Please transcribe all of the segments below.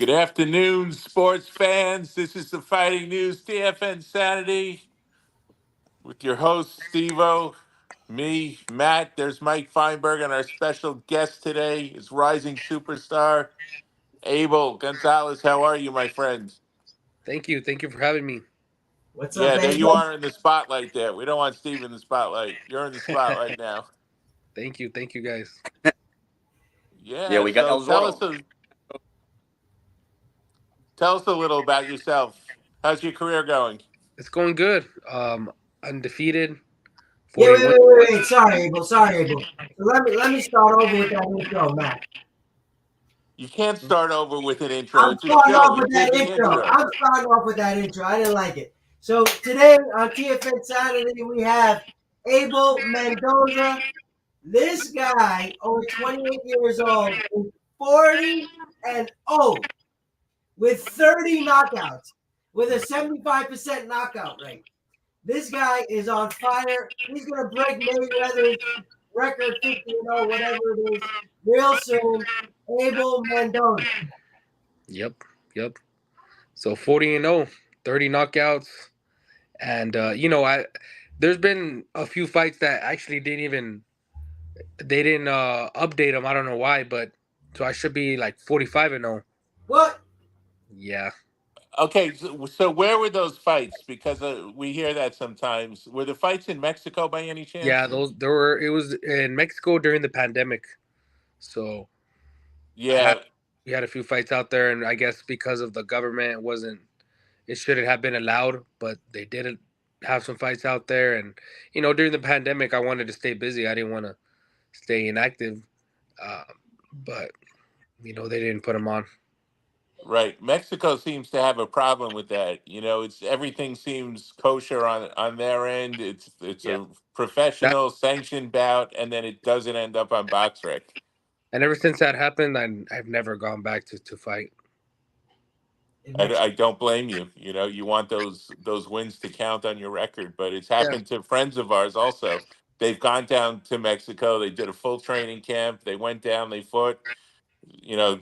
Good afternoon, sports fans. This is the Fighting News TFN Sanity with your host, Steve-O, me, Matt. There's Mike Feinberg, and our special guest today is rising superstar, Abel Gonzalez. How are you, my friend? Thank you. Thank you for having me. What's up, Yeah, there you Abel? are in the spotlight there. We don't want Steve in the spotlight. You're in the spotlight now. Thank you. Thank you, guys. Yeah, Yeah, we got so El Zorro. tell us a little about yourself. How's your career going? It's going good. Undefeated, Yeah, wait, 41. wait, wait, wait. Sorry, Abel. Sorry, Abel. So let me start over with that intro, Matt. You can't start over with an intro. I'm It's a starting show. off You with did that the intro. intro. I'm starting off with that intro. I didn't like it. So today on TFN Saturday we have Abel Mendoza. This guy, over 28 years old, is 40 and 0 with 30 knockouts, with a 75% knockout rate. This guy is on fire. He's gonna break Mayweather's record 50-0, whatever it is, real soon. Abel Mendoza. Yep. Yep. So 40 and 0, 30 knockouts. And, there's been a few fights that actually they didn't update them. I don't know why, but so I should be like 45 and 0. What? Yeah. Okay, so where were those fights? Because we hear that sometimes. Were the fights in Mexico by any Yeah. chance? It was in Mexico during the pandemic. So I had, Yeah, we had a few fights out there. And I guess because of the government, it shouldn't have been allowed, but they did have some fights out there. And during the pandemic, I wanted to stay busy. I didn't want to stay inactive, um, but they didn't put them on. right. Mexico seems to have a problem with that. It's everything seems kosher on their end. It's Yeah, a that professional sanctioned bout, and then it doesn't end up on BoxRec. and ever since that happened, I've never gone back to fight. In I Mexico. don't blame you. You want those wins to count on your record, but it's Yeah, happened to friends of ours also. They've gone down to Mexico. They did a full training camp. They went down. They fought. You know,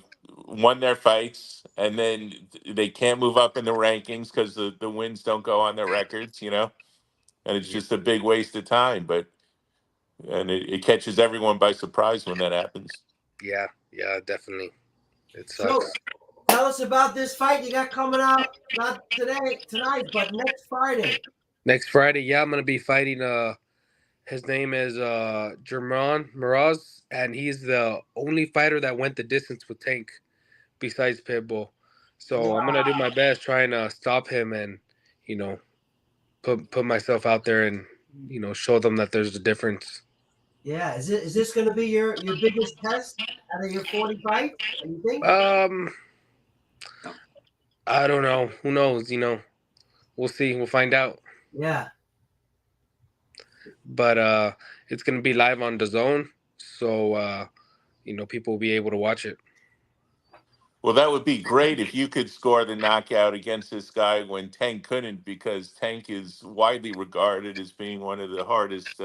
won their fights, and then they can't move up in the rankings because the wins don't go on their records. And it's yeah, just a big waste of time. It catches everyone by surprise when that happens. yeah, yeah, definitely. It So sucks. tell us about this fight you got coming out, not today, tonight, but next Friday. Next Friday, yeah, I'm gonna be fighting. His name is German Miraz, and he's the only fighter that went the distance with Tank besides Pitbull. So I'm gonna do Wow. my best trying to stop him and you know put myself out there and show them that there's a difference. Yeah. Is this gonna be your biggest test out of your 40 fights? You think? Um, I don't know. Who knows? We'll see. We'll find out. Yeah. But it's gonna be live on the Zone, so people will be able to watch it. Well, that would be great if you could score the knockout against this guy when Tank couldn't, because Tank is widely regarded as being one of the hardest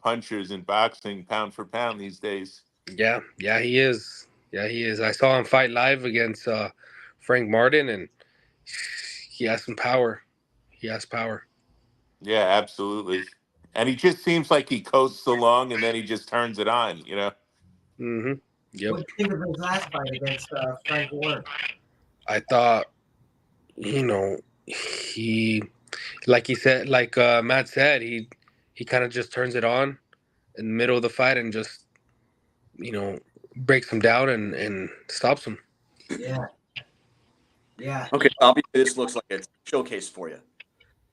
punchers in boxing, pound for pound these days. Yeah, yeah, he is. Yeah, he is. I saw him fight live against Frank Martin, and he has some power. He has power. Yeah, absolutely. And he just seems like he coasts along and then he just turns it on. Mm-hmm. Yep. What do you think of his last fight against Frank Warren? I thought, he, like he said, like Matt said, he kind of just turns it on in the middle of the fight and just, you know, breaks him down and stops him. Yeah. Yeah. Okay, obviously this looks like it's a showcase for you.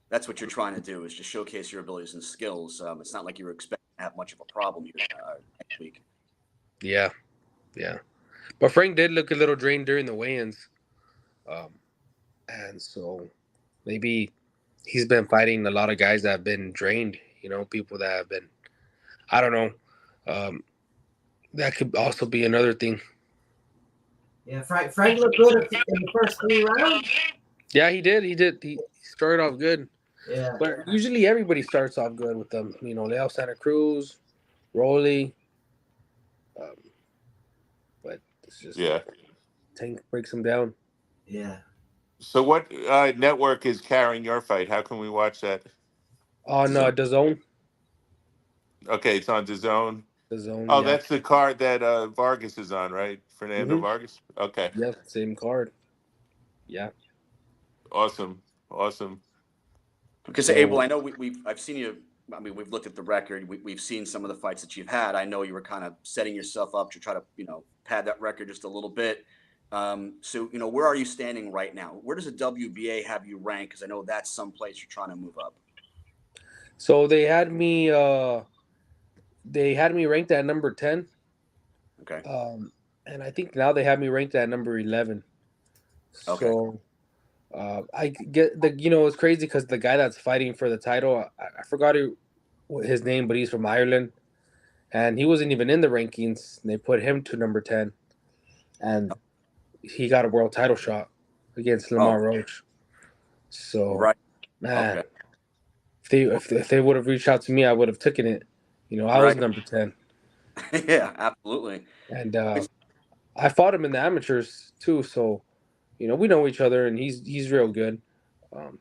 That's what you're trying to do, is just showcase your abilities and skills. It's not like you were expecting to have much of a problem here next week. Yeah, yeah. But Frank did look a little drained during the weigh-ins, um, and so maybe he's been fighting a lot of guys that have been drained. People that have been. I don't know. Um, that could also be another thing. Yeah. Frank looked good in the first 3 rounds. Yeah, he did. He did. He started off good, Yeah. but usually everybody starts off good with them. Leo Santa Cruz, Rolly, um, but it's just Yeah. Tank breaks him down. Yeah. So what network is carrying your fight? How can we watch that? On DAZN. Okay, it's on DAZN. DAZN, Oh, yeah. that's the card that Vargas is on, right? Fernando Mm-hmm. Vargas. Okay, Yeah, same card. Yeah. awesome, awesome. Because Abel, So I know I've seen you. I mean, we've looked at the record. We've seen some of the fights that you've had. I know you were kind of setting yourself up to try to, pad that record just a little bit. So, where are you standing right now? Where does the WBA have you ranked? Because I know that's someplace you're trying to move up. so they had me ranked at number 10. Okay. And I think now they have me ranked at number 11. Okay. So I get it's crazy because the guy that's fighting for the title, I forgot his name, but he's from Ireland, and he wasn't even in the rankings. They put him to number 10, and he got a world title shot against Oh, Lamar Roach. So, right. man, Okay. if they would have reached out to me, I would have taken it. I was Right. number 10, Yeah, absolutely. and I fought him in the amateurs too. So, we know each other, and he's real good. Um,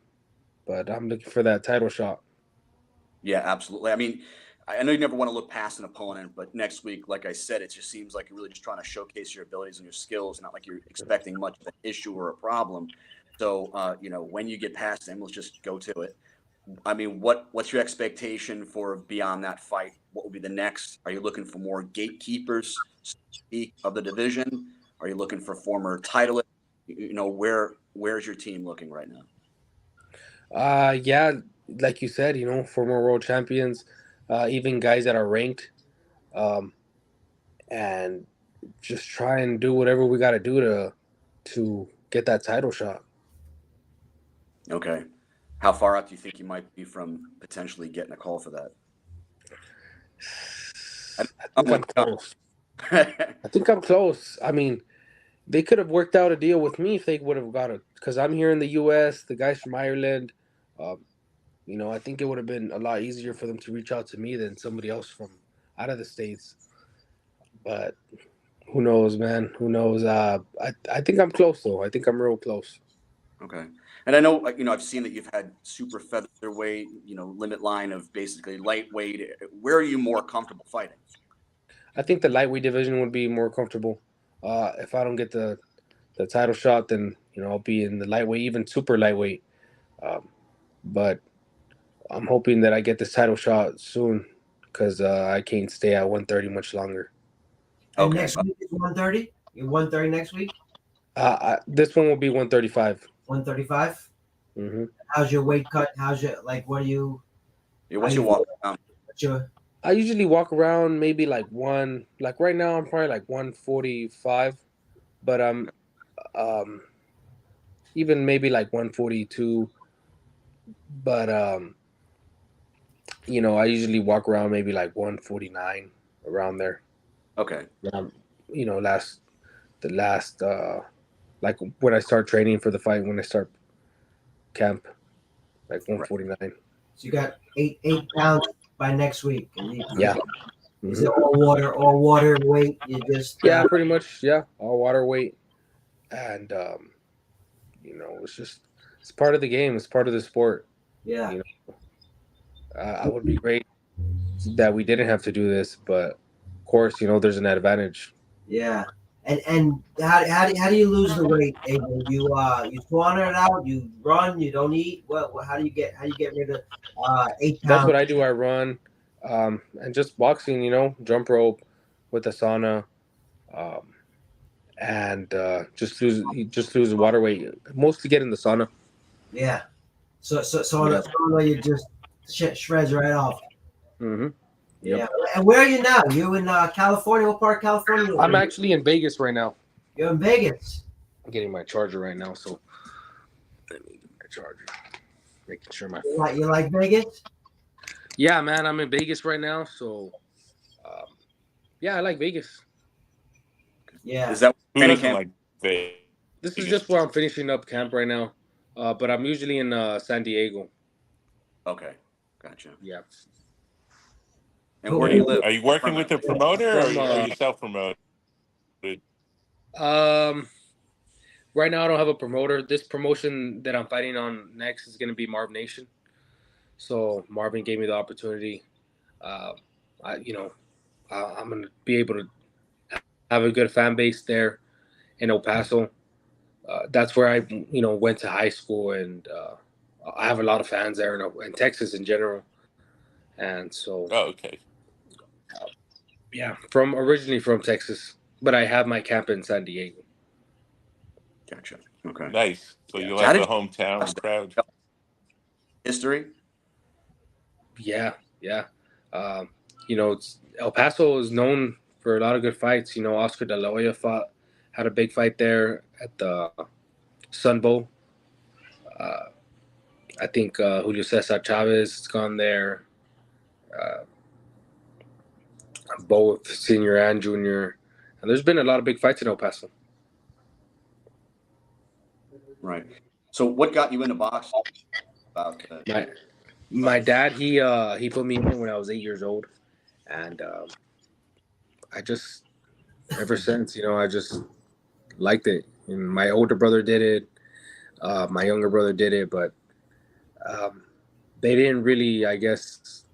but I'm looking for that title shot. Yeah, absolutely. I mean, I know you never want to look past an opponent, but next week, like I said, it just seems like you're really just trying to showcase your abilities and your skills, not like you're expecting much of an issue or a problem. So, when you get past him, let's just go to it. I mean, what's your expectation for beyond that fight? What will be the next? Are you looking for more gatekeepers, so to speak, of the division? Are you looking for former titleists? Where's your team looking right now? Yeah, like you said, former world champions, even guys that are ranked, um, and just try and do whatever we got to do to get that title shot. Okay. How far out do you think you might be from potentially getting a call for that? I think I'm close. I I think I'm close. I mean, they could have worked out a deal with me if they would have got it, because I'm here in the U.S. The guys from Ireland, um, I think it would have been a lot easier for them to reach out to me than somebody else from out of the states. But who knows, man? Who knows? I think I'm close though. I think I'm real close. Okay. And I know, I've seen that you've had super featherweight, limit line of basically lightweight. Where are you more comfortable fighting? I think the lightweight division would be more comfortable. If I don't get the title shot, then I'll be in the lightweight, even super lightweight. Um, but I'm hoping that I get this title shot soon because I can't stay at 130 much longer. And Okay. next week is 130. You're 130 next week. This one will be 135. 135. Mm-hmm. How's your weight cut? How's your what do you? Yeah, How what's you your walk feel? around? What's your? I usually walk around maybe like right now I'm probably like 145, but um even maybe like 142, but I usually walk around maybe like 149 around there. Okay. Um, the last like when I start training for the fight, when I start camp, like Right. 149. So you got eight pounds by next week. And Yeah. is Hmm. it all water weight? You just Yeah, pretty much. Yeah, all water weight, and it's part of the game. It's part of the sport. yeah. You know, I would be great that we didn't have to do this, but of course, there's an advantage. Yeah. And how do you lose the weight, Abel? You squander it out, you run, you don't eat. What how do you get rid of 8 pounds? That's what I do. I run, and just boxing. Jump rope with a sauna, um, and just lose the water weight. Mostly get in the sauna. Yeah. So on Yeah. a sauna you just shreds right off. Hmm. Yep. Yeah. And where are you now? You in California? What part of California? I'm actually in Vegas right now. You're in Vegas. I'm getting my charger right now, so let me get my charger. Making sure my You like Vegas? Yeah, man, I'm in Vegas right now, so yeah, I like Vegas. Yeah. Is that Who training doesn't camp? like Vegas? This is just where I'm finishing up camp right now, but I'm usually in San Diego. Okay. Gotcha. Yeah. And where do you live? Are you working with a promoter or From are you self promoted? um, right now I don't have a promoter. This promotion that I'm fighting on next is going to be Marv Nation. So Marvin gave me the opportunity. Uh, I'm going to be able to have a good fan base there in El Paso. That's where I went to high school, and I have a lot of fans there in Texas in general. And so Oh, okay. yeah, from originally from Texas, but I have my camp in San Diego. Gotcha. Okay. Nice. So Yeah. you So how like did the you watch hometown crowd? that history? Yeah, yeah. Um, El Paso is known for a lot of good fights. Oscar De La Hoya had a big fight there at the Sun Bowl. Uh, I think Julio Cesar Chavez has gone there, uh, both senior and junior. And there's been a lot of big fights in El Paso. Right. So what got you into boxing? About My my dad, he put me in when I was 8 years old, and I just ever since, I just liked it. And my older brother did it, my younger brother did it, but um, they didn't really. I guess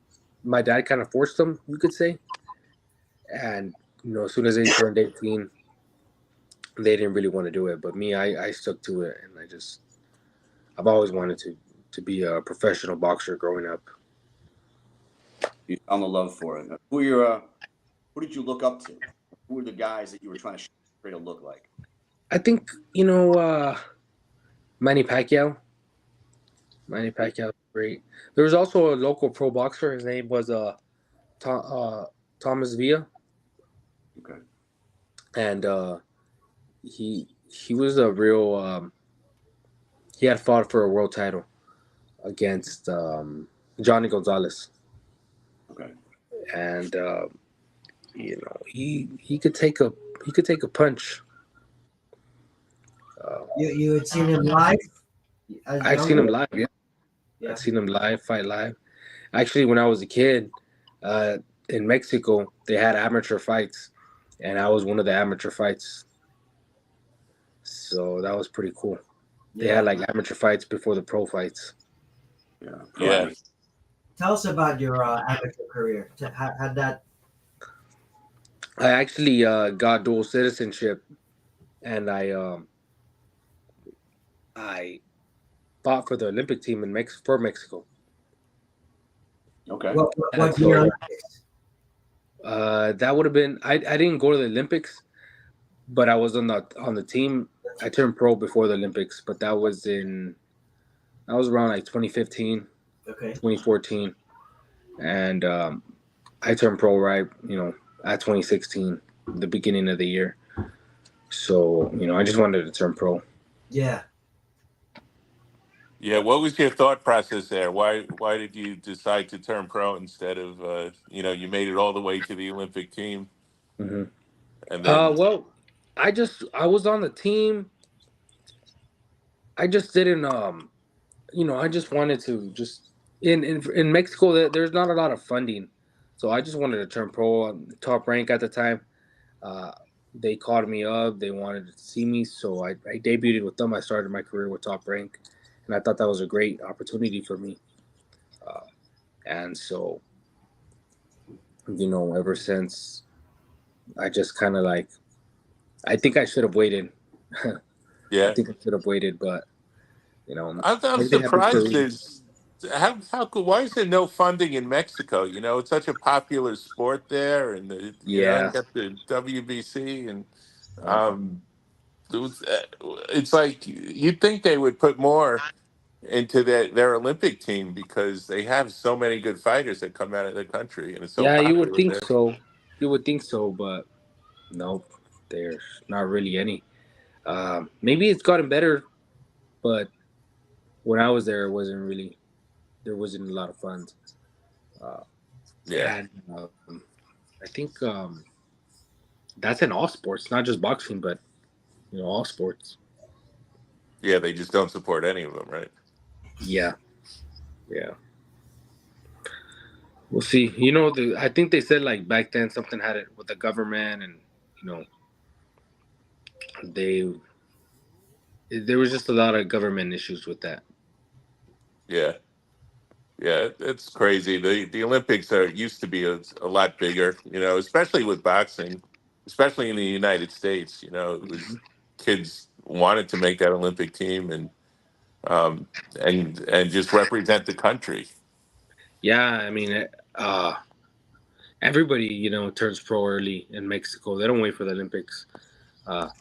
my dad kind of forced them, you could say, and as soon as they turned 18, they didn't really want to do it. But me, I stuck to it, and I've always wanted to be a professional boxer growing up. you found the love for it. Who did you look up to? Who were the guys that you were trying to show to look like? I think Manny Pacquiao. Manny Pacquiao, great. There was also a local pro boxer. His name was Thomas Villa, Okay. and he was a real. He had fought for a world title against Johnny Gonzalez, Okay. and he could take a punch. You had seen him live as I've seen him younger? live. Yeah, Yeah. I've seen him live, fight live. Actually, when I was a kid, uh, in Mexico, they had amateur fights, and I was one of the amateur fights. So that was pretty cool. They Yeah. had like amateur fights before the pro fights. Yeah. Yeah. Right. Tell us about your amateur career. Had that. I actually got dual citizenship, and I fought for the Olympic team for Mexico. Okay. And What year so Olympics? that would have been. I didn't go to the Olympics, but I was on the team. I turned pro before the Olympics, but that was around like 2015, Okay. 2014, and I turned pro right, at 2016, the beginning of the year. So I just wanted to turn pro. Yeah. Yeah. What was your thought process there? Why did you decide to turn pro instead of you made it all the way to the Olympic team Hmm. and then Well, I was on the team. I just didn't I just wanted to just in Mexico there's not a lot of funding, so I just wanted to turn pro. Top Rank at the time. Uh, they called me up. They wanted to see me, so I debuted with them. I started my career with Top Rank, and I thought that was a great opportunity for me. Uh, and so, ever since, I just kind of like, I think I should have waited. I yeah. think I should have waited, but I'm everything happens for a surprised reason. there's how could why is there no funding in Mexico? It's such a popular sport there, and you Yeah, got the WBC, and yeah, um, it's like you'd think they would put more into their Olympic team because they have so many good fighters that come out of the country, and it's so yeah. You would popular think there. so. You would think so, but no, there's not really any. Maybe it's gotten better, but when I was there, it wasn't really. There wasn't a lot of funds. Uh, Yeah, and I think that's in all sports, not just boxing, but all sports. yeah, they just don't support any of them, right? Yeah, yeah. We'll see. I think they said like back then something had it with the government, and you know, they There was just a lot of government issues with that. Yeah, yeah, it's crazy. The Olympics are used to be a lot bigger, especially with boxing, especially in the United States. It was kids wanted to make that Olympic team um, and just represent the country. Yeah, I mean, everybody turns pro early in Mexico. They don't wait for the Olympics because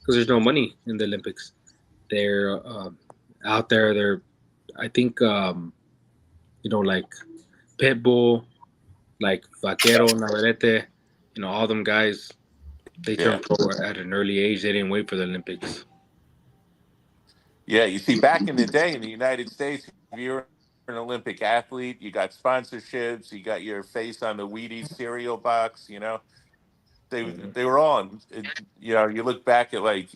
there's no money in the Olympics. They're out there. They're I think like Pitbull, like Vaquero, Navarrete, all them guys. They Yeah, turned pro at an early age. They didn't wait for the Olympics. yeah. You see, back in the day in the United States, if you were an Olympic athlete, you got sponsorships, you got your face on the Wheaties cereal box. They were on. You look back at like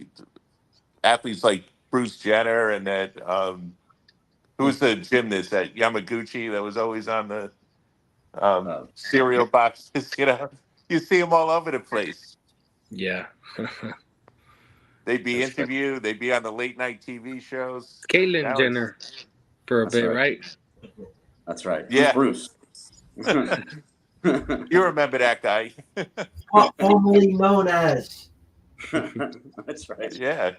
athletes like Bruce Jenner and that who was the gymnast at Yamaguchi that was always on the cereal boxes. You see them all over the place. Yeah, They'd be That's right. interviewed. They'd be on the late night TV shows. Caitlyn Now it's Jenner for a That's bit, right. right? That's right. Who's yeah. Bruce? You remember that guy? Formerly known as. That's right. Yeah.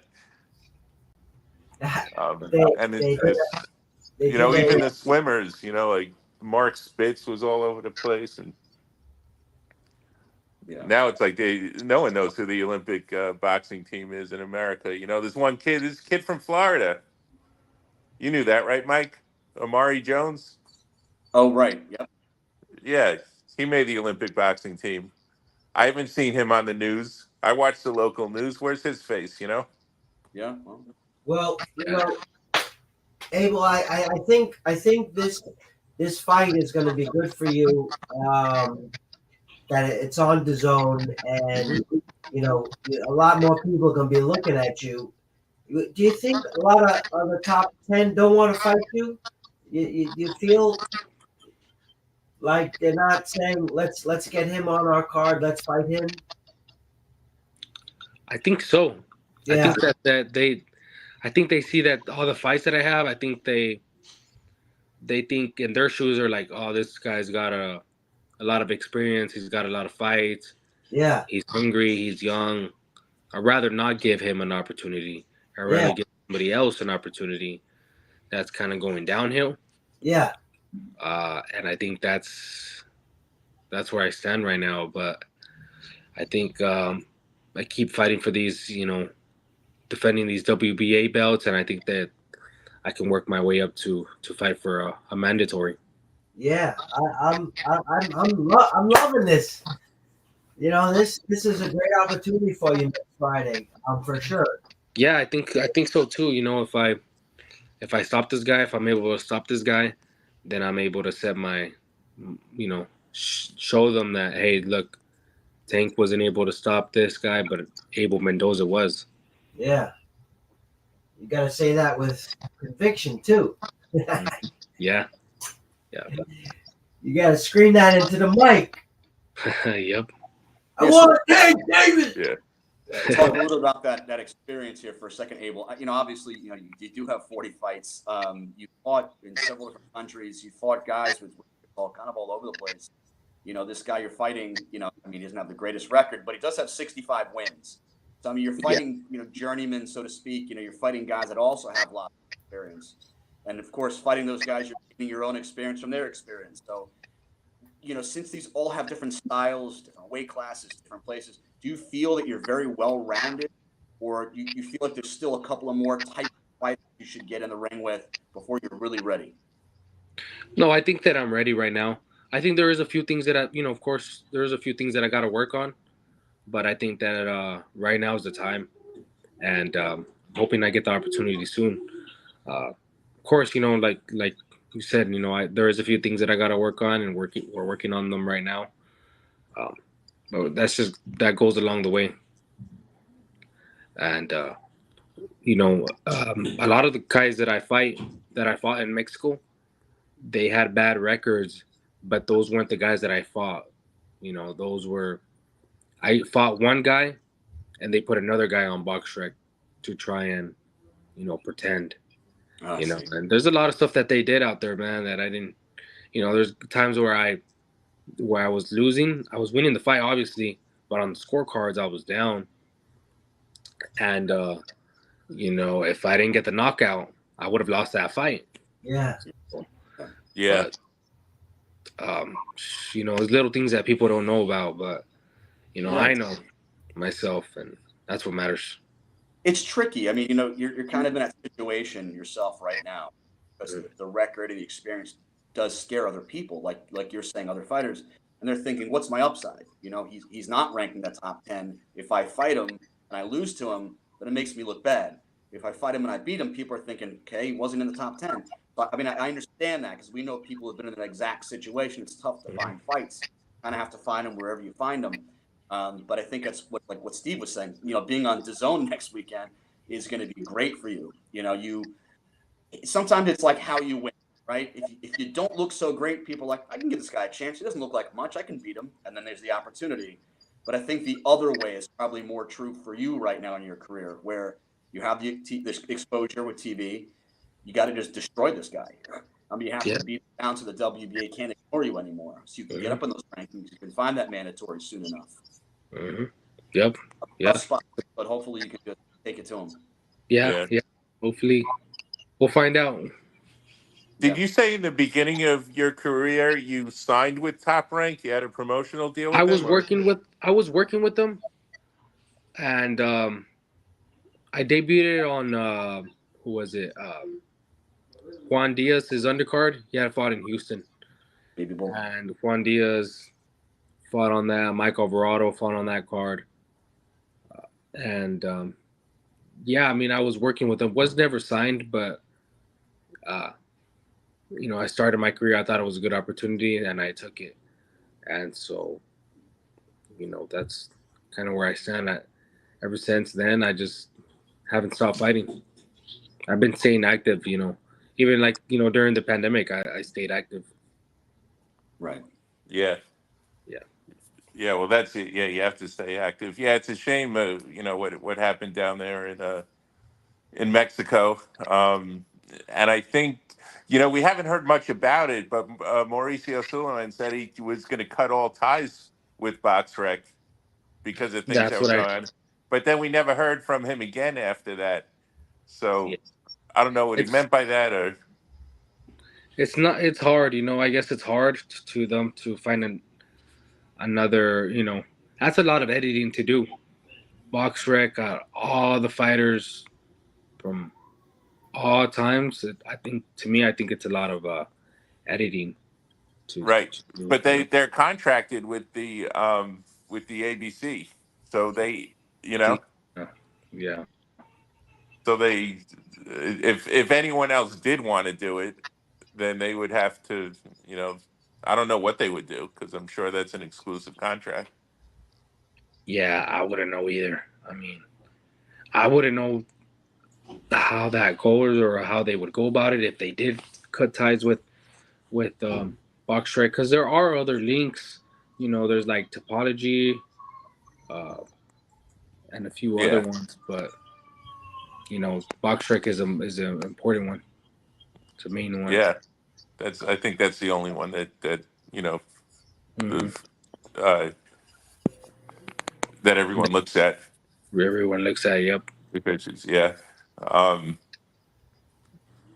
They And it's they did just they did even a the swimmers. Like Mark Spitz was all over the place, and Yeah. now it's like no one knows who the Olympic boxing team is in America. There's one kid, this kid from Florida. You knew that, right, Mike? Amari Jones. Oh, right. Yep. Yeah, he made the Olympic boxing team. I haven't seen him on the news. I watch the local news. Where's his face? Yeah. Well, well, Abel. I think this fight is going to be good for you. That it's on the zone, and a lot more people are going to be looking at you. Do you think a lot of the top 10 don't want to fight you? You feel like they're not saying let's get him on our card, let's fight him? I think so. I Yeah, think I think they see that all the fights that I have. I think they think in their shoes are like, oh, this guy's got a lot of experience. He's got a lot of fights. yeah, He's hungry. He's young. I'd rather not give him an opportunity. I'd yeah, rather give somebody else an opportunity that's kind of going downhill. yeah, And I think that's where I stand right now. But I think I keep fighting for these, defending these WBA belts, and I think that I can work my way up to fight for a mandatory. yeah. I'm loving this. This is a great opportunity for you next Friday, for sure. Yeah, I think so too. If I stop this guy, if I'm able to stop this guy, then I'm able to set my, show them that, hey, look, Tank wasn't able to stop this guy, but Abel Mendoza was. Yeah, you got to say that with conviction too. Yeah, yeah, You got to scream that into the mic. yep. I want Tank Davis. Yeah. talk a little about that experience here for a second, Abel. Obviously, you do have 40 fights. You fought in several different countries. You fought guys with all over the place. This guy you're fighting. He doesn't have the greatest record, but he does have 65 wins. So you're fighting, journeymen, so to speak. You're fighting guys that also have lots of experience, and of course, fighting those guys, you're getting your own experience from their experience. So, since these all have different styles, different weight classes, different places, do you feel that you're very well-rounded, or you feel like there's still a couple of more type fights you should get in the ring with before you're really ready? No, I think that I'm ready right now. I think there is a few things that of course, there's a few things that I got to work on, but I think that right now is the time, and hoping I get the opportunity soon. Of course, like you said, there is a few things that I got to work on, and we're working on them right now. Um, but that goes along the way, and a lot of the guys that I fought in Mexico, they had bad records, but those weren't the guys that I fought. Those were I fought one guy, and they put another guy on box rec to try and pretend. I see. And there's a lot of stuff that they did out there, man, that I didn't. There's times where I was losing. I was winning the fight, obviously, but on the scorecards, I was down. And if I didn't get the knockout, I would have lost that fight. Yeah. Yeah. Yeah. But there's little things that people don't know about, but I Right. know myself, and that's what matters. It's tricky. I mean, you're kind of in that situation yourself right now because the record and the experience does scare other people, like you're saying, other fighters, and they're thinking, "What's my upside?" He's not ranked in the top 10. If I fight him and I lose to him, then it makes me look bad. If I fight him and I beat him, people are thinking, "Okay, he wasn't in the top 10." But I mean, I understand that because we know people who've been in that exact situation. It's tough to Mhm. find fights. Kind of have to find them wherever you find them. But I think that's what Steve was saying. Being on DAZN next weekend is going to be great for you. You sometimes it's like how you win, right? If you don't look so great, people are like, I can give this guy a chance. He doesn't look like much. I can beat him, and then there's the opportunity. But I think the other way is probably more true for you right now in your career, where you have this exposure with TV. You got to just destroy this guy. I mean, you have Yeah. to beat him down to the WBA can't ignore you anymore, so you can get Hmm. up in those rankings. You can find that mandatory soon enough. Hmm. Yep. Tough Yeah. spot, but hopefully you can just take it to him. Yeah. Yeah. Yeah. Hopefully, we'll find out. Did Yeah. you say in the beginning of your career you signed with Top Rank? You had a promotional deal I with was them, or working with I was working with them, and I debuted on who was it? Juan Diaz, his undercard. He had fought in Houston, Baby Bull. and Juan Diaz fought on that. Mike Alvarado fought on that card, and yeah, I mean, I was working with them. Was never signed, but uh, I started my career. I thought it was a good opportunity, and I took it. And so, that's kind of where I stand. Ever since then, I just haven't stopped fighting. I've been staying active. Even like during the pandemic, I stayed active. Right. yeah, Yeah, yeah. Well, that's it. Yeah, you have to stay active. Yeah, it's a shame. What happened down there in Mexico. And I think we haven't heard much about it, but Mauricio Suleiman said he was going to cut all ties with BoxRec because of things that's that were what I. going on. But then we never heard from him again after that. Yeah, So I don't know what he it's meant by that, or it's not. It's hard. I guess it's hard to them to find another. That's a lot of editing to do. BoxRec got all the fighters from all times. I think to me, I think it's a lot of editing right. to do. But they're contracted with the ABC, so they you See, know yeah, so they if anyone else did want to do it, then they would have to you know I don't know what they would do because I'm sure that's an exclusive contract. yeah. I wouldn't know either. I mean, I wouldn't know how that goes or how they would go about it if they did cut ties with BoxRec because there are other links. There's like topology uh, and a few other Yeah, ones, but BoxRec is an important one. It's a main one. yeah. That's I think that's the only one that you know Hmm. the, uh, that everyone looks at. Everyone looks at it. Yep. The pictures. Yeah. Um,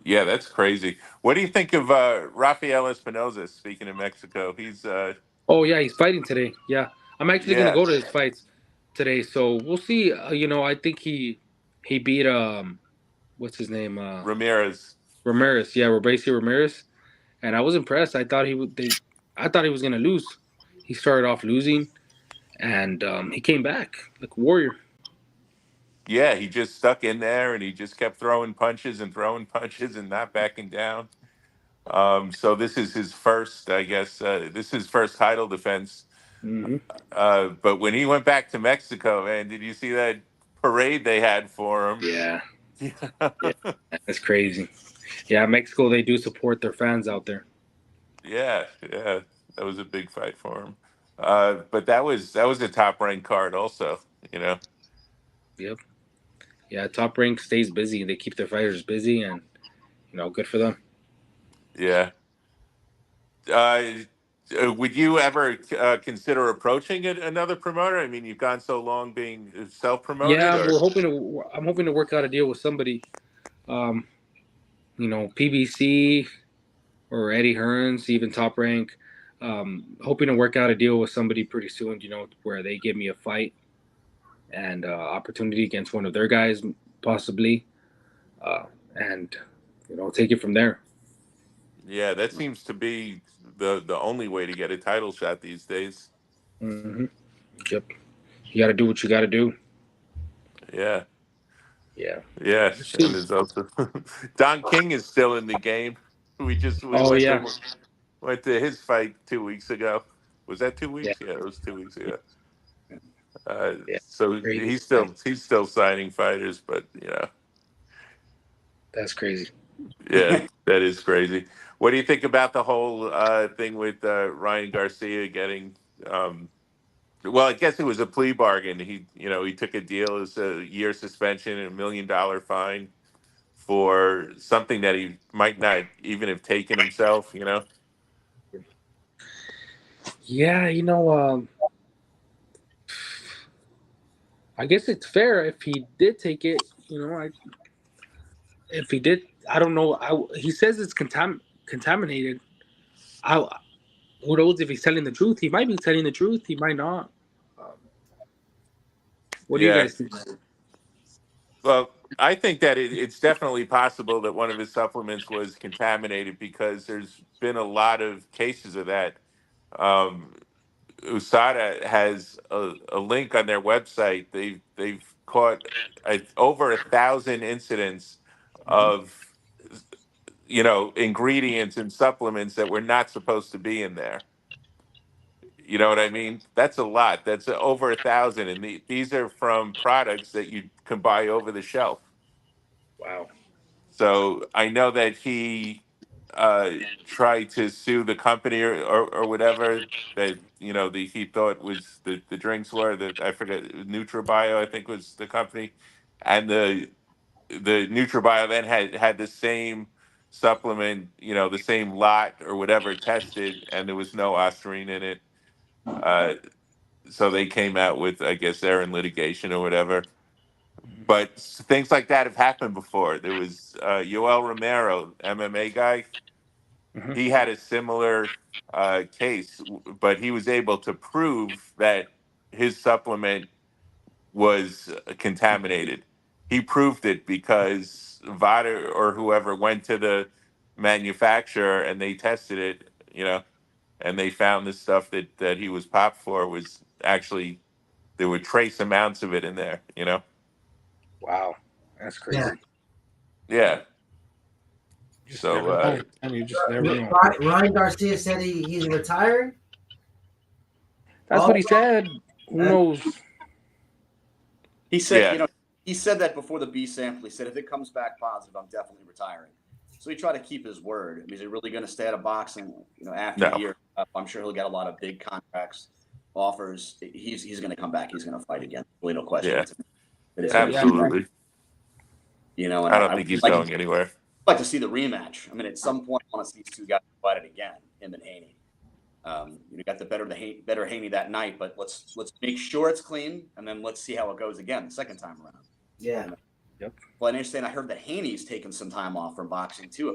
yeah, that's crazy. What do you think of Rafael Espinoza? Speaking of Mexico, he's Oh yeah, he's fighting today. Yeah, I'm actually gonna yeah go to his fights today, so we'll see. I think he beat what's his name Ramirez. Ramirez. Yeah, Robeisy Ramirez, and I was impressed. I thought he was gonna lose. He started off losing, and he came back like a warrior. Yeah, he just stuck in there and he just kept throwing punches and not backing down. So this is his first, I guess, this is his first title defense. Hmm. But when he went back to Mexico, man, did you see that parade they had for him? Yeah, yeah, that's crazy. Yeah, Mexico they do support their fans out there. Yeah, yeah, that was a big fight for him. But that was a top ranked card, also. You know, Yep. Yeah, Top Rank stays busy. They keep their fighters busy, and good for them. Yeah. Uh, would you ever consider approaching another promoter? I mean, you've gone so long being self-promoted, Yeah, or I'm hoping to work out a deal with somebody. Um, PBC or Eddie Hearns, even Top Rank. Hoping to work out a deal with somebody pretty soon. Where they give me a fight and opportunity against one of their guys, possibly, and take it from there. yeah, that seems to be the only way to get a title shot these days. Hmm. Yep, you got to do what you got to do. Yeah. Yeah. Yeah, Let's and see. there's also Don King is still in the game. We Oh went yeah, to his fight 2 weeks ago. Was that 2 weeks? yeah, Yeah, it was 2 weeks ago. yeah. So Crazy. he's still signing fighters, but That's crazy. yeah, that is crazy. What do you think about the whole thing with Ryan Garcia getting? Um, well, I guess it was a plea bargain. He took a deal as a year suspension and $1 million fine for something that he might not even have taken himself. Yeah, I guess it's fair if he did take it. If he did, I don't know. He says it's contaminated. I, who knows if he's telling the truth? He might be telling the truth. He might not. Um, what do you Yeah. guys think? Well, I think that it's definitely possible that one of his supplements was contaminated because there's been a lot of cases of that. Um, USADA has a link on their website. They've caught over 1,000 incidents of ingredients and supplements that were not supposed to be in there. You know what I mean? That's a lot. That's over 1,000, and these are from products that you can buy over the shelf. Wow. So I know that he tried to sue the company or whatever that he thought was the drinks were that I forget NutriBio I think was the company, and the NutriBio then had the same supplement, the same lot or whatever tested, and there was no ostarine in it. Uh, so they came out with, I guess they're in litigation or whatever. But things like that have happened before. There was Yoel Romero, MMA guy. Hmm. He had a similar case, but he was able to prove that his supplement was contaminated. He proved it because Vada or whoever went to the manufacturer and they tested it, and they found the stuff that he was popped for was actually there were trace amounts of it in there. Wow. That's Yeah. crazy. Yeah. You just So never know. And you just never know. Ryan Garcia said he's retired. That's Oh, what he said. Who knows? He said, yeah, he said that before the B sample. He said, if it comes back positive, I'm definitely retiring. So he tried to keep his word. I mean, is he really going to stay out of boxing? After the no, year, I'm sure he'll get a lot of big contracts, offers. He's going to come back. He's going to fight again. Really, no question. yeah, It is going to be, absolutely. and I don't I would think he's like going anywhere. like to see the rematch. I mean, at some point, I want to see these two guys fight it again, him and Haney. Got the better Haney that night, but let's make sure it's clean, and then let's see how it goes again the second time around. yeah. Yep. Well, I understand. I heard that Haney's taken some time off from boxing too,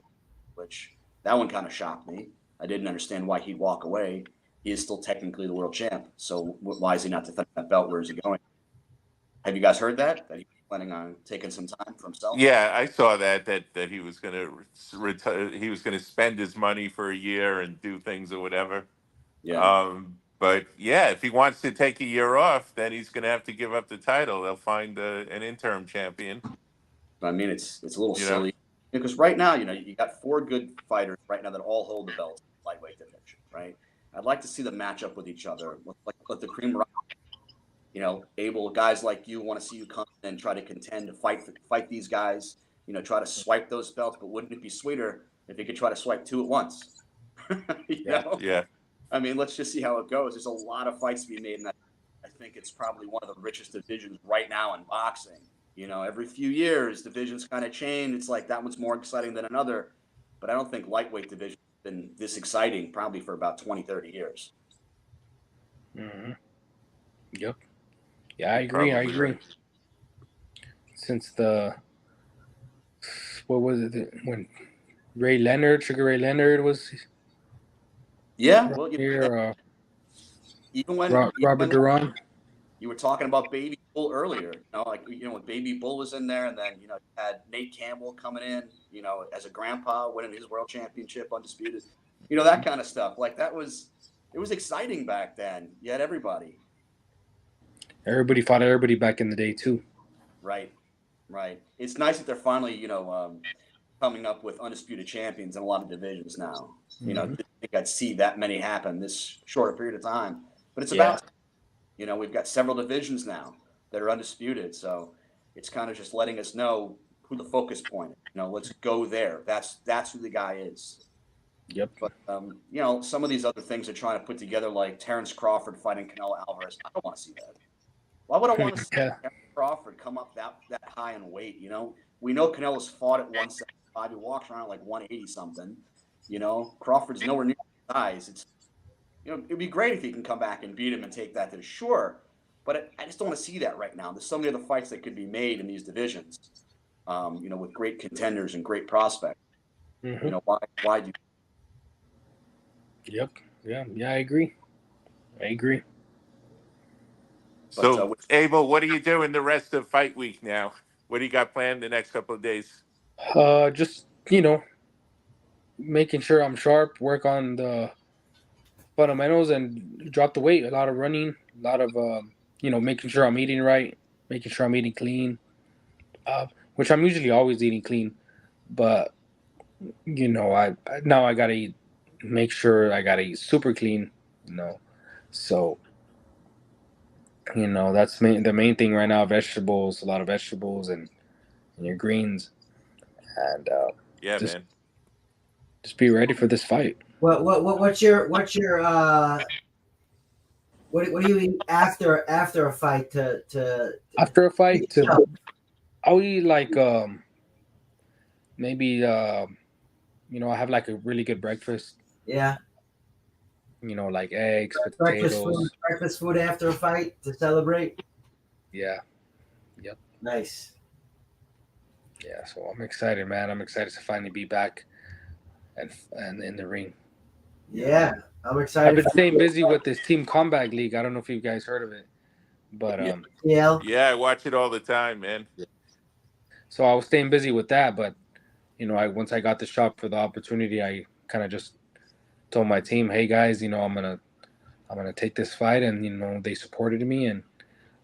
which that one kind of shocked me. I didn't understand why he'd walk away. He is still technically the world champ, so why is he not defending that belt? Where is he going? Have you guys heard that he's planning on taking some time for himself? Yeah, I saw that he was going to retire. He was going to spend his money for a year and do things or whatever. Yeah. But yeah, if he wants to take a year off, then he's going to have to give up the title. They'll find an interim champion. I mean, it's a little You know, silly because right now, you got four good fighters right now that all hold the belt in lightweight division, right? I'd like to see them match up with each other. Let the cream rise. Abel, guys like you want to see you come and try to contend to fight these guys. Try to swipe those belts. But wouldn't it be sweeter if you could try to swipe two at once? you Yeah. know, yeah, I mean, let's just see how it goes. There's a lot of fights to be made, and I think it's probably one of the richest divisions right now in boxing. Every few years, divisions kind of change. It's like that one's more exciting than another. But I don't think lightweight division has been this exciting probably for about 20, 30 years. Hmm. Yep. Yeah, I You're agree. I probably agree. right. Since the what was it when Sugar Ray Leonard was Yeah, around well, here, even when Robert Duran. you were talking about Baby Bull earlier, like when Baby Bull was in there, and then you had Nate Campbell coming in, as a grandpa winning his world championship undisputed, that kind of stuff. Like it was exciting back then. You had everybody. Everybody fought everybody back in the day too. Right, right. It's nice that they're finally coming up with undisputed champions in a lot of divisions now. Hmm. Didn't think I'd see that many happen this short a period of time, but it's Yeah. about we've got several divisions now that are undisputed. So it's kind of just letting us know who the focus point is. Let's go there. That's who the guy is. Yep. But some of these other things they're trying to put together, like Terrence Crawford fighting Canelo Alvarez. I don't want to see that. Why would I want to see Yeah. Terrence Crawford come up that high in weight? We know Canelo's fought at 175. He walks around like 180 something. Crawford's nowhere near his size. It'd be great if he can come back and beat him and take that to the sure. But I just don't want to see that right now. There's so many other fights that could be made in these divisions, with great contenders and great prospects. Hmm. Why do? Yep. Yeah. Yeah. I agree. I agree. But So, Abel, what are you doing the rest of fight week now? What do you got planned the next couple of days? Just making sure I'm sharp. Work on the fundamentals and drop the weight. A lot of running. A lot of making sure I'm eating right. Making sure I'm eating clean. Which I'm usually always eating clean, but now I gotta eat. Make sure I gotta eat super clean. You know, so that's the main thing right now. Vegetables, a lot of vegetables and your greens, and Yeah, just man. just be ready for this fight. What do you eat after a fight to After a keep fight, yourself? I'll eat like maybe I have like a really good breakfast. Yeah, Like eggs, potatoes. breakfast food after a fight to celebrate. Yeah, yep, Nice. yeah. So I'm excited, man. I'm excited to finally be back and in the ring. Yeah, I'm I've excited been for staying you. busy with this Team Combat League. I don't know if you guys heard of it, but Yeah, Yeah, Yeah, I watch it all the time, man. so I was staying busy with that. But I once I got the shot for the opportunity, I kind of just told my team, "Hey guys, I'm gonna take this fight," and they supported me, and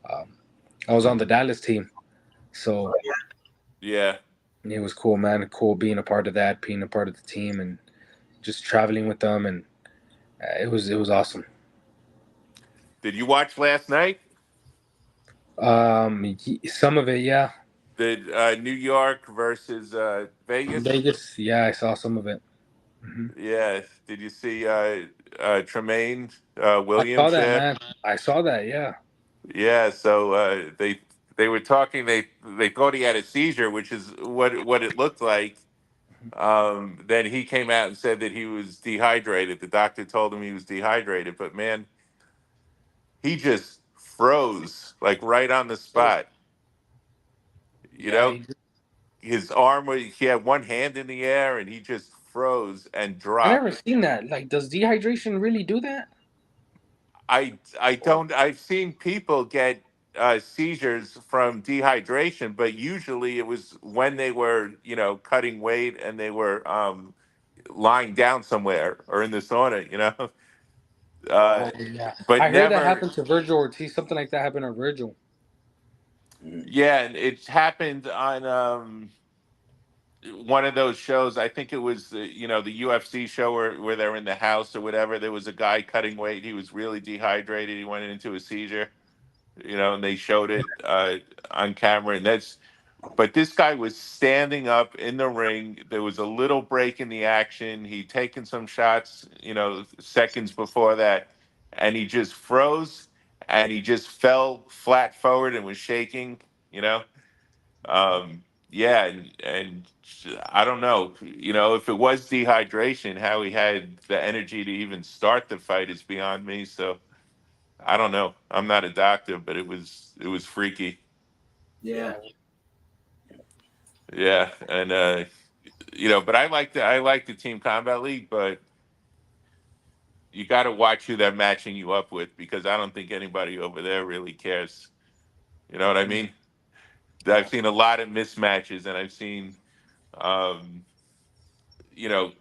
um, I was on the Dallas team, so Yeah. it was cool, man. Cool being a part of that, being a part of the team, and just traveling with them, and it was awesome. Did you watch last night? Some of it, yeah. The New York versus Vegas? Vegas, yeah, I saw some of it. Hmm. Yeah. Did you see Tremaine I saw Williams that, there? man. I saw that, yeah. Yeah. So they were talking. They thought he had a seizure, which is what it looked like. Then he came out and said that he was dehydrated. The doctor told him he was dehydrated, but man, he just froze like right on the spot. You Yeah, know, his arm was, he had one hand in the air and he just froze and I never dropped. seen that. Like, does dehydration really do that? I don't, I've seen people get seizures from dehydration, but usually it was when they were, cutting weight and they were lying down somewhere or in the sauna, uh, Oh yeah, but I heard that never. happened to Virgil Ortiz. Something like that happened to Virgil. mhm. Yeah, and it happened on one of those shows. I think it was the UFC show where they're in the house or whatever. There was a guy cutting weight. He was really dehydrated. He went into a seizure. And they showed it on camera. And that's but this guy was standing up in the ring. There was a little break in the action. He'd taken some shots, seconds before that, and he just froze and he just fell flat forward and was shaking. You know, Yeah, and I don't know. If it was dehydration, how he had the energy to even start the fight is beyond me. So I don't know. I'm not a doctor, but it was freaky. Yeah. Yeah, and but I like the Team Combat League, but you got to watch who they're matching you up with because I don't think anybody over there really cares. You know what I mean? I've Yeah. seen a lot of mismatches, and I've seen, um, you know,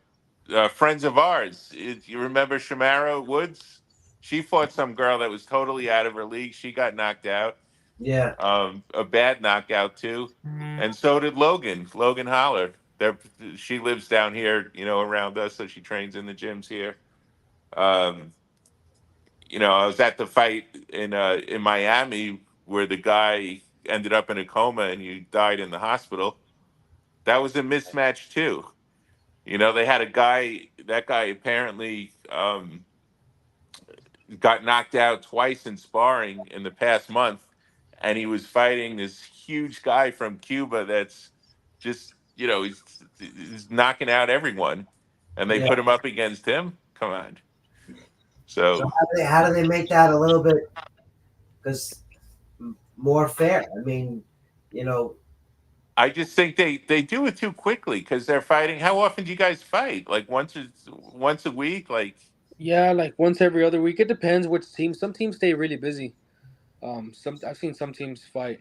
friends of ours. You remember Shamara Woods? She fought some girl that was totally out of her league. She got knocked out, Yeah. a bad knockout too, and so did Logan Holler. There, she lives down here, around us, so she trains in the gyms here. Um, I was at the fight in Miami where the guy ended up in a coma and he died in the hospital. That was a mismatch too. They had a guy. That guy apparently got knocked out twice in sparring in the past month, and he was fighting this huge guy from Cuba that's just he's knocking out everyone, and they Yeah. put him up against him. Come on. So So how do they make that a little bit because more fair? I mean, you know, I just think they do it too quickly because they're fighting. How often do you guys fight? Like once a week? Like Yeah, like once every other week. It depends which team. Some teams stay really busy. Some I've seen some teams fight.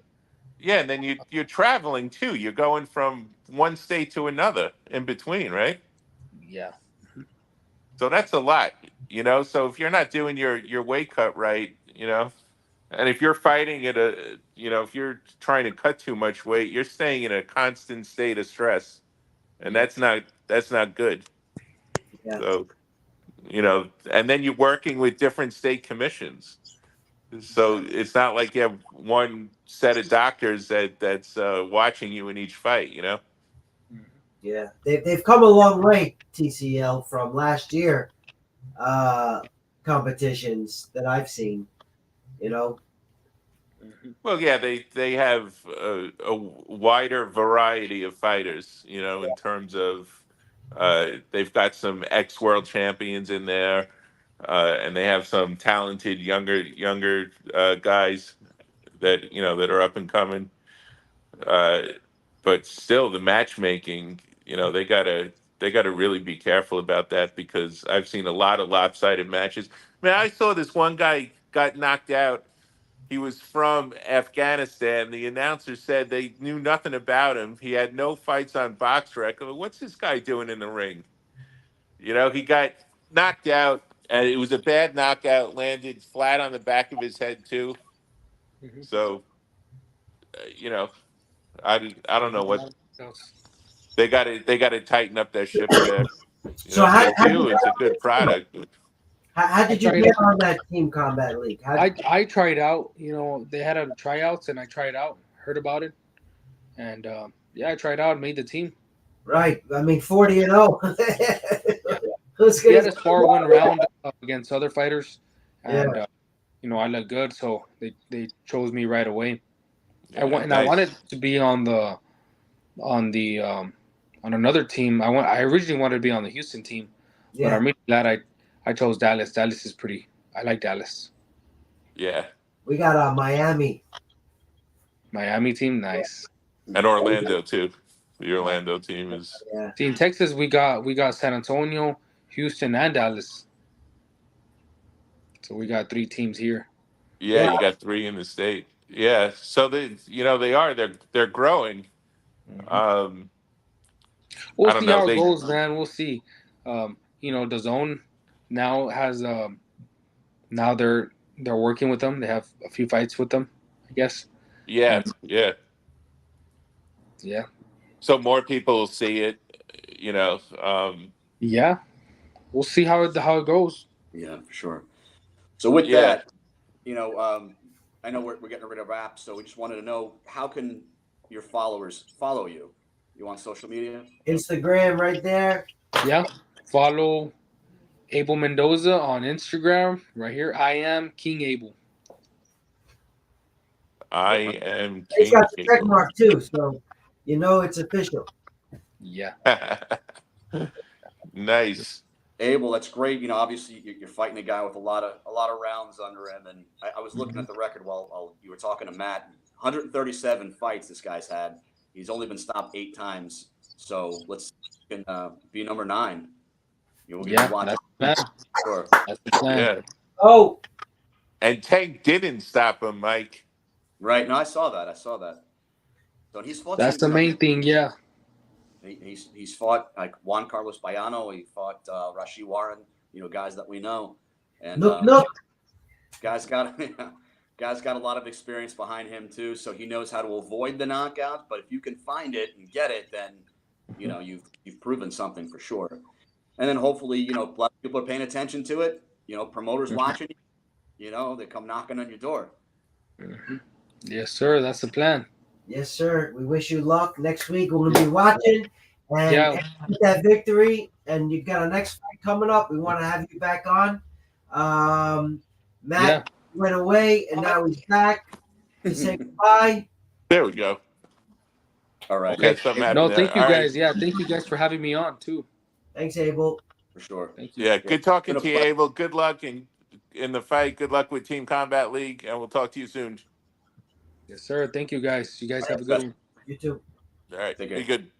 yeah, and then you're traveling too. You're going from one state to another in between, right? Yeah. So that's a lot. So if you're not doing your weight cut right, and if you're fighting if you're trying to cut too much weight, you're staying in a constant state of stress, and Yep. that's not good. yeah, So and then you're working with different state commissions. So it's not like you have one set of doctors that's watching you in each fight. yeah. They've come a long way, TCL, from last year uh, competitions that I've seen. You know, Hmm. Well, yeah, they have a wider variety of fighters, in terms of they've got some ex-world champions in there, and they have some talented younger guys that are up and coming. Uh, but still, the matchmaking, they gotta really be careful about that because I've seen a lot of lopsided matches. Man, I saw this one guy got knocked out. He was from Afghanistan. The announcer said they knew nothing about him. He had no fights on box record. What's this guy doing in the ring? He got knocked out, and it was a bad knockout. Landed flat on the back of his head too. Hmm. So, you know, I don't Yeah, know there's a what lot of knockouts. they got to tighten up their ships there. so They do. It's a good product. But how I did you tried. get on that Team Combat League? I tried out. They had a tryouts, and I tried out. Heard about it, and yeah, I tried out. Made the team. Right, I mean 40-0. Yeah. Who's We gonna had say a spar one no? round against other fighters, Yeah, and I looked good, so they chose me right away. yeah, I wanted nice. to be on the on another team. I originally wanted to be on the Houston team, but yeah. I'm really glad I chose Dallas. Dallas is pretty. I like Dallas. Yeah, We got Miami. Miami team, nice. and Orlando too. The Orlando team is. Yeah, See, in Texas, we got San Antonio, Houston, and Dallas. So we got three teams here. Yeah, yeah. you got three in the state. Yeah, so they're growing. Hmm. Um, We'll I don't see know. how it They goes, man. We'll see. The zone now has now they're working with them. They have a few fights with them, I guess. Yeah, And yeah. yeah, So more people will see it. yeah, we'll see how it goes. Yeah, for sure. So with Yeah. that, I know we're getting rid of wrap, so we just wanted to know how can your followers follow you? You on social media? Instagram right there. Yeah, follow Abel Mendoza on Instagram right here. I am King Abel. I am He's King got the check Abel. mark too, so you know it's official. Yeah. Nice. Abel, that's great. You know, obviously you're fighting a guy with a lot of rounds under him, and I was looking at the record while you were talking to Matt. 137 fights this guy's had. He's only been stopped 8 times. So let's be number 9. We'll be Yeah. watching. That's the plan. Sure. That's the plan. Yeah. Oh, And Tank didn't stop him, Mike. Right. No, I saw that. I saw that. So he's fought That's some. the main thing. Yeah. He's fought like Juan Carlos Bayano. He fought Rashi Warren. You know, guys that we know, and look. guys got guys got a lot of experience behind him too. So he knows how to avoid the knockout. But if you can find it and get it, then you know you've proven something for sure. And then hopefully, you know, a lot of people are paying attention to it. You know, promoters watching you. You know, they come knocking on your door. Mm-hmm. Yes, sir. That's the plan. Yes, sir. We wish you luck. Next week we're gonna be watching and Yeah. get that victory. And you got a next fight coming up. We want to have you back on. Matt went away and now he's back to say goodbye. There we go. All right. Okay. Something No, happened there. thank you All right. guys. Yeah, thank you guys for having me on too. Thanks, Abel. For sure. Thank you. Yeah, good talking Been a to you, pleasure. Abel. Good luck in the fight. Good luck with Team Combat League, and we'll talk to you soon. Yes, sir. Thank you guys. You guys All have right, a good best- one. You too. All right. Take Be care. good.